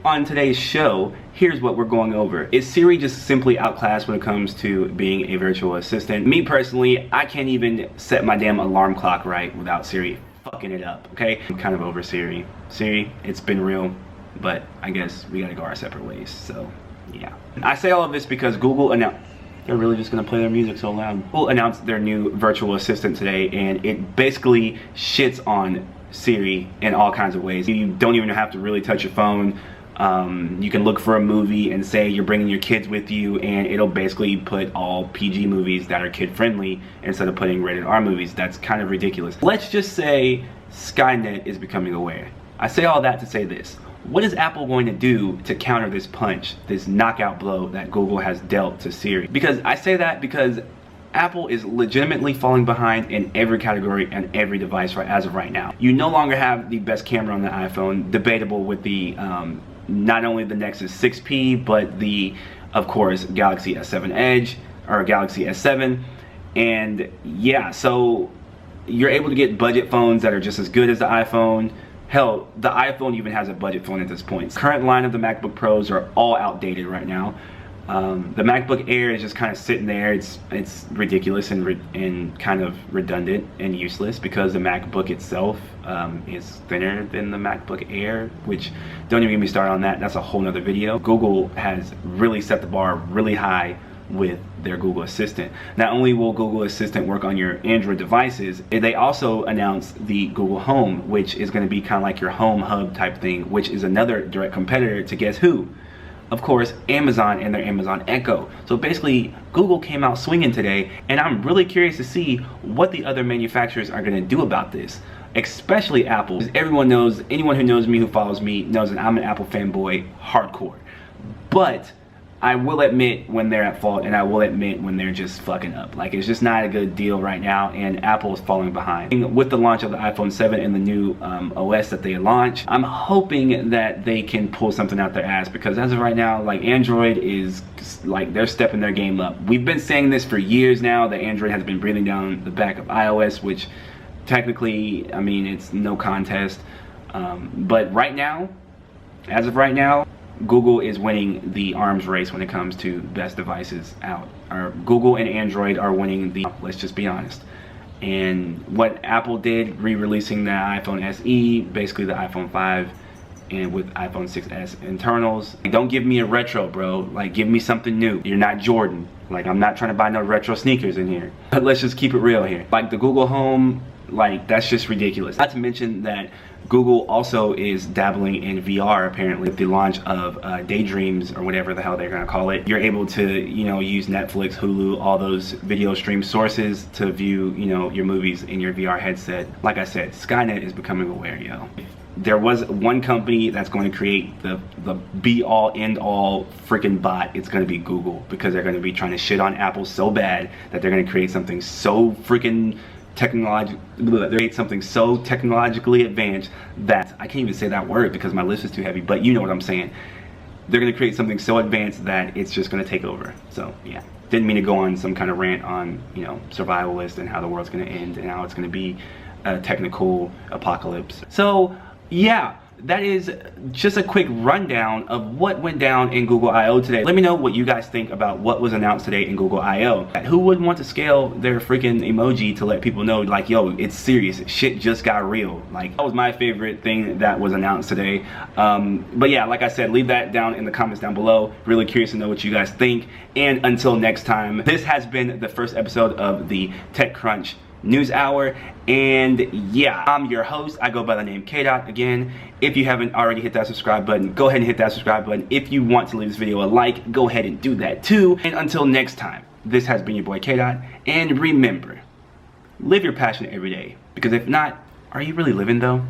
On today's show, here's what we're going over. Is Siri just simply outclassed when it comes to being a virtual assistant? Me personally, I can't even set my damn alarm clock right without Siri fucking it up, okay? I'm kind of over Siri. Siri, it's been real, but I guess we gotta go our separate ways, so yeah. I say all of this because Google announced, they're really just gonna play their music so loud. Google announced their new virtual assistant today, and it basically shits on Siri in all kinds of ways. You don't even have to really touch your phone. You can look for a movie and say you're bringing your kids with you, and it'll basically put all PG movies that are kid friendly instead of putting rated R movies. That's kind of ridiculous. Let's just say Skynet is becoming aware. I say all that to say this. What is Apple going to do to counter this punch, this knockout blow that Google has dealt to Siri? Because I say that because Apple is legitimately falling behind in every category and every device as of right now. You no longer have the best camera on the iPhone, debatable with the not only the Nexus 6P, but the, of course, Galaxy S7 Edge, or Galaxy S7. And yeah, so you're able to get budget phones that are just as good as the iPhone. Hell, the iPhone even has a budget phone at this point. Current line of the MacBook Pros are all outdated right now. The MacBook Air is just kind of sitting there. It's ridiculous and kind of redundant and useless because the MacBook itself is thinner than the MacBook Air, which don't even get me started on that. That's a whole nother video. Google has really set the bar really high with their Google Assistant. Not only will Google Assistant work on your Android devices, they also announced the Google Home, which is going to be kind of like your home hub type thing, which is another direct competitor to guess who? Of course, Amazon and their Amazon Echo. So basically, Google came out swinging today, and I'm really curious to see what the other manufacturers are going to do about this, especially Apple. Everyone knows, anyone who knows me, who follows me, knows that I'm an Apple fanboy hardcore. But I will admit when they're at fault, and I will admit when they're just fucking up. Like, it's just not a good deal right now, and Apple is falling behind. With the launch of the iPhone 7 and the new OS that they launched, I'm hoping that they can pull something out their ass, because as of right now, like, Android is, like, they're stepping their game up. We've been saying this for years now, that Android has been breathing down the back of iOS, which technically, I mean, it's no contest. But right now, as of right now, Google is winning the arms race when it comes to best devices out. Google and Android are winning the, let's just be honest. And what Apple did, re-releasing the iPhone SE, basically the iPhone 5, and with iPhone 6s internals. Don't give me a retro, bro. Like, give me something new. You're not Jordan. Like, I'm not trying to buy no retro sneakers in here. But let's just keep it real here. Like, the Google Home, like, that's just ridiculous. Not to mention that Google also is dabbling in VR, apparently, with the launch of Daydreams, or whatever the hell they're gonna call it. You're able to, you know, use Netflix, Hulu, all those video stream sources to view, you know, your movies in your VR headset. Like I said, Skynet is becoming aware, yo. There was one company that's going to create the be-all, end-all freaking bot. It's going to be Google, because they're going to be trying to shit on Apple so bad that they're going to create something so freaking technologically advanced that I can't even say that word because my list is too heavy, but you know what I'm saying. They're going to create something so advanced that it's just going to take over. So yeah, didn't mean to go on some kind of rant on, you know, survivalist and how the world's going to end and how it's going to be a technical apocalypse. So yeah, that is just a quick rundown of what went down in Google I/O today. Let me know what you guys think about what was announced today in Google I/O. Who wouldn't want to scale their freaking emoji to let people know, like, yo, it's serious, shit just got real. Like, that was my favorite thing that was announced today. But yeah, like I said, leave that down in the comments down below. Really curious to know what you guys think. And until next time, this has been the first episode of the TechCrunch News Hour, and yeah, I'm your host. I go by the name K.dot again. If you haven't already hit that subscribe button, go ahead and hit that subscribe button. If you want to leave this video a like, go ahead and do that too. And until next time, this has been your boy K.dot, and remember, live your passion every day, because if not, are you really living though?